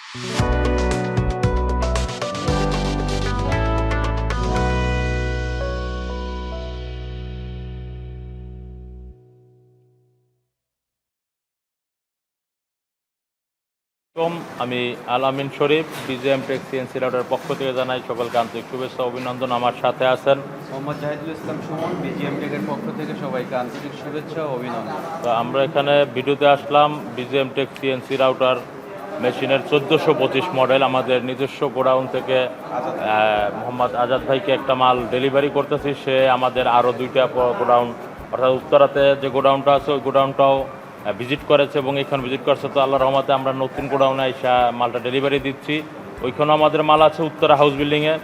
আমি আলামিন শরীফ BGM take CNC router পক্ষ থেকে জানাই সকলকে আন্তরিক শুভেচ্ছা অভিনন্দন। আমার সাথে আছেন মোহাম্মদ জাহিদুল ইসলাম সুমন, বিজিএম টেকের পক্ষ থেকে সবাইকে আন্তরিক শুভেচ্ছা ও অভিনন্দন। তো আমরা এখানে ভিডিওতে আসলাম বিজিএম টেক সিএনসি রাউটার মেশিনের 1425 মডেল আমাদের নিজস্ব গোডাউন থেকে মোহাম্মদ আজাদ ভাইকে একটা মাল ডেলিভারি করতেছি। সে আমাদের আরও 2টা গোডাউন অর্থাৎ উত্তরাতে যে গোডাউনটা আছে ওই গোডাউনটাও ভিজিট করেছে এবং এখানে ভিজিট করছে। তো আল্লাহর রহমতে আমরা নতুন গোডাউনে এসে মালটা ডেলিভারি দিচ্ছি। ওইখানেও আমাদের মাল আছে উত্তরা হাউস বিল্ডিংয়ে,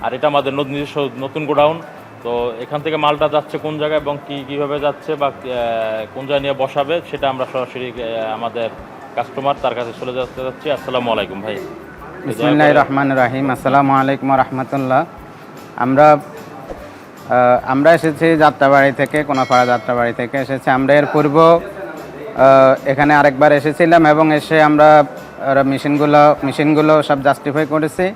আর এটা আমাদের নিজস্ব নতুন গোডাউন। তো এখান থেকে মালটা যাচ্ছে কোন জায়গায় এবং কীভাবে যাচ্ছে বা কোন জায়গায় নিয়ে বসাবে সেটা আমরা সরাসরি আমাদের কাস্টমার তার কাছে চলে যাচ্ছি। আসসালামু আলাইকুম ভাই। বিসমিল্লাহির রহমানির রহিম। আসসালামু আলাইকুম রহমতুল্লাহ। আমরা এসেছি যাত্রাবাড়ি থেকে, কোনাপাড়া যাত্রাবাড়ি থেকে এসেছি। আমরা এর পূর্ব এখানে আরেকবার এসেছিলাম এবং এসে আমরা মেশিনগুলো সব জাস্টিফাই করেছি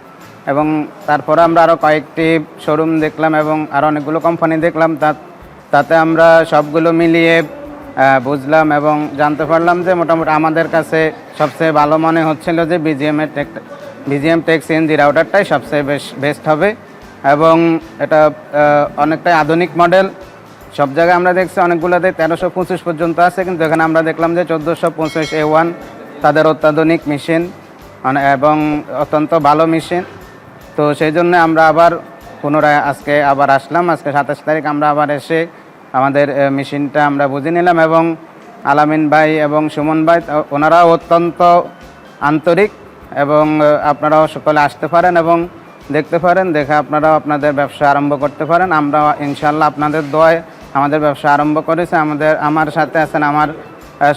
এবং তারপরে আমরা আরও কয়েকটি শোরুম দেখলাম এবং আরও অনেকগুলো কোম্পানি দেখলাম। তাতে আমরা সবগুলো মিলিয়ে বুঝলাম এবং জানতে পারলাম যে মোটামুটি আমাদের কাছে সবচেয়ে ভালো মনে হচ্ছিল যে বিজিএম টেক সিএনজি রাউটারটাই সবচেয়ে বেস্ট হবে এবং এটা অনেকটাই আধুনিক মডেল। সব জায়গায় আমরা দেখছি অনেকগুলোতে 1325 পর্যন্ত আছে, কিন্তু এখানে আমরা দেখলাম যে 1425 A1 তাদের অত্যাধুনিক মেশিন এবং অত্যন্ত ভালো মেশিন। তো সেই জন্য আমরা আবার পুনরায় আজকে আবার আসলাম। আজকে 27 তারিখ আমরা আবার এসে আমাদের মেশিনটা আমরা বুঝে নিলাম এবং আলামিন ভাই এবং সুমন ভাই ওনারাও অত্যন্ত আন্তরিক এবং আপনারাও সকলে আসতে পারেন এবং দেখতে পারেন, দেখে আপনারাও আপনাদের ব্যবসা আরম্ভ করতে পারেন। আমরা ইনশাল্লাহ আপনাদের দোয়ায় আমাদের ব্যবসা আরম্ভ করেছি। আমার সাথে আছেন আমার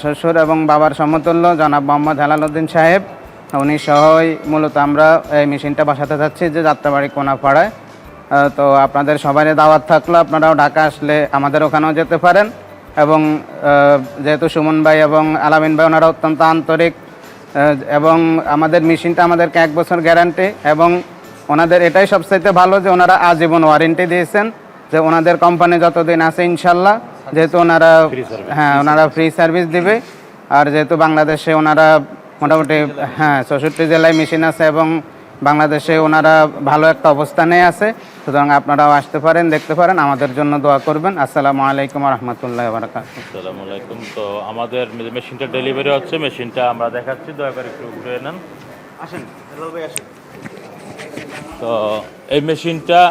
শ্বশুর এবং বাবার সমতুল্য জনাব মোহাম্মদ হেলালুদ্দিন সাহেব, উনি সহই মূলত আমরা এই মেশিনটা বসাতে যাচ্ছি যে যাত্রাবাড়ি কোনাপাড়ায়। তো আপনাদের সবারই দাওয়াত থাকলো, আপনারাও ঢাকা আসলে আমাদের ওখানেও যেতে পারেন এবং যেহেতু সুমন ভাই এবং আলামিন ভাই ওনারা অত্যন্ত আন্তরিক এবং আমাদের মেশিনটা আমাদেরকে 1 বছর গ্যারান্টি এবং ওনাদের এটাই সবচাইতে ভালো যে ওনারা আজীবন ওয়ারেন্টি দিয়েছেন যে ওনাদের কোম্পানি যতদিন আছে ইনশাল্লাহ, যেহেতু ওনারা ফ্রি সার্ভিস দিবে। আর যেহেতু বাংলাদেশে ওনারা মোটামুটি 64 জেলায় মেশিন আছে এবং বাংলাদেশে ওনারা ভালো একটা অবস্থানে আছে। সুতরাং আপনারাও আসতে পারেন, দেখতে পারেন, আমাদের জন্য দোয়া করবেন। আসসালামু আলাইকুম রহমতুল্লাহ বারাকাতুহু। আসসালামু আলাইকুম। তো আমাদের মেশিনটা ডেলিভারি হচ্ছে, মেশিনটা আমরা দেখাচ্ছি, দয়া করে একটু ঘুরে নেন। আসেন ভাই আসেন। তো এই মেশিনটা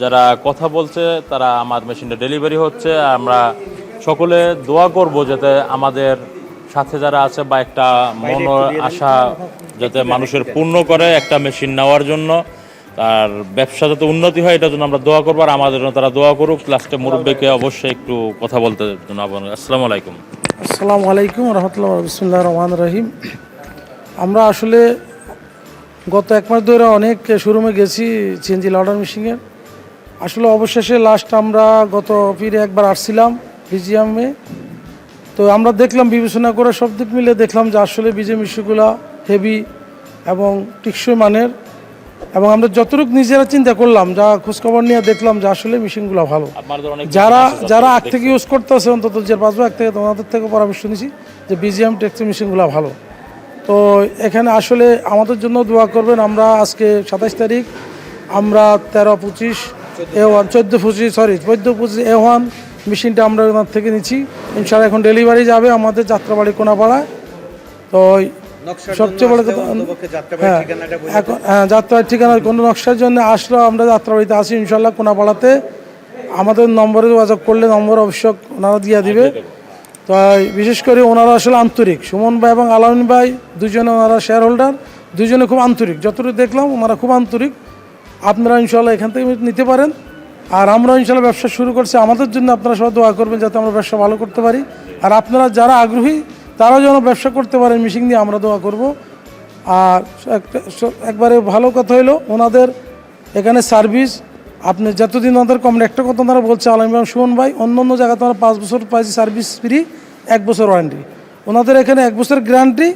যারা কথা বলছে তারা আমার মেশিনটা ডেলিভারি হচ্ছে। আমরা সকলে দোয়া করব যাতে আমাদের সাথে যারা আছে বা একটা মন আশা যাতে মানুষের পূর্ণ করে একটা মেশিন নেওয়ার জন্য, তার ব্যবসা যাতে উন্নতি হয় এটার জন্য আমরা দোয়া করবো আর আমাদের জন্য তারা দোয়া করুক। লাস্টে মুরব্বীকে অবশ্যই একটু কথা বলতে জানাবো। আসসালামু আলাইকুম। আসসালামু আলাইকুম রহমতুল্লাহ। বিসমিল্লাহির রহমানির রহিম। আমরা আসলে গত 1 মাস ধরে অনেক শোরুমে গেছি সিএনজি রাউটার মেশিনের। আসলে অবশেষে লাস্ট আমরা গত ফিরে একবার আসছিলাম বিজিএমে। তো আমরা দেখলাম বিবেচনা করে সব দিক মিলে দেখলাম যে আসলে বিজিএম মেশিনগুলো হেভি এবং টিকসই মানের এবং আমরা যতটুকু নিজেরা চিন্তা করলাম, যা খোঁজখবর নিয়ে দেখলাম যে আসলে মেশিনগুলো ভালো। যারা আগ থেকে ইউজ করতেছে অন্তত যে 5 আগ থেকে তোমাদের থেকে পরামর্শ নিয়েছি যে বিজিএম টেক্সি মেশিনগুলো ভালো। তো এখানে আসলে আমাদের জন্য দোয়া করবেন। আমরা আজকে 27 তারিখ আমরা 1425 A1 মেশিনটা আমরা ওনার থেকে নিচ্ছি। ইনশাআল্লাহ এখন ডেলিভারি যাবে আমাদের যাত্রাবাড়ি কোনাপাড়ায়। তো সবচেয়ে বড় কথা যাত্রাবাড়ির ঠিকানার কোনো নকশার জন্য আসলেও আমরা যাত্রাবাড়িতে আসি ইনশাআল্লাহ কোনাপাড়াতে। আমাদের নম্বরে যোগাযোগ করলে নম্বর অবশ্যই ওনারা দিয়ে দিবে। তো বিশেষ করে ওনারা আসলে আন্তরিক, সুমন ভাই এবং আলামিন ভাই দুজনে ওনারা শেয়ার হোল্ডার, দুজনে খুব আন্তরিক। যতটুকু দেখলাম ওনারা খুব আন্তরিক। আপনারা ইনশাআল্লাহ এখান থেকে নিতে পারেন। আর আমরা ইনশাআল্লাহ ব্যবসা শুরু করছি, আমাদের জন্য আপনারা সবাই দোয়া করবেন যাতে আমরা ব্যবসা ভালো করতে পারি। আর আপনারা যারা আগ্রহী তারাও যেন ব্যবসা করতে পারেন মেশিন দিয়ে, আমরা দোয়া করব। আর একবারে ভালো কথা হলো ওনাদের এখানে সার্ভিস, আপনি যতদিন ওনাদের কম একটা কথা ওনারা বলছে আলামিন এবং সুমন ভাই, অন্য জায়গাতে আমরা 5 বছর পাইছি সার্ভিস ফ্রি, 1 বছর ওয়ারেন্টি। ওনাদের এখানে 1 বছর গ্যারান্টি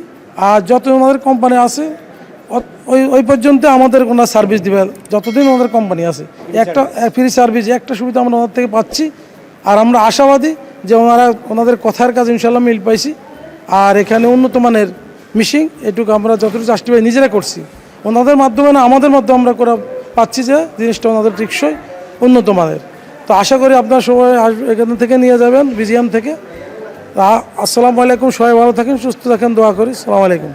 আর যত আমাদের কোম্পানি আছে ওই ওই পর্যন্ত আমাদের কোনো সার্ভিস দিবে, যতদিন আমাদের কোম্পানি আছে একটা ফ্রি সার্ভিস, একটা সুবিধা আমরা ওনার থেকে পাচ্ছি। আর আমরা আশাবাদী যে ওনাদের কথার কাজ ইনশাল্লাহ মিল পাইছি। আর এখানে উন্নত মানের মেশিন, এটুকু আমরা যতটুকু জাস্টিফাই নিজেরা করছি, ওনাদের মাধ্যমে না আমাদের মাধ্যমে আমরা করা পাচ্ছি যে জিনিসটা ওনাদের টেকসই উন্নত মানের। তো আশা করি আপনারা সবাই এখান থেকে নিয়ে যাবেন বিজিএম থেকে। আসসালামু আলাইকুম, সবাই ভালো থাকেন, সুস্থ থাকেন, দোয়া করি। আসসালামু আলাইকুম।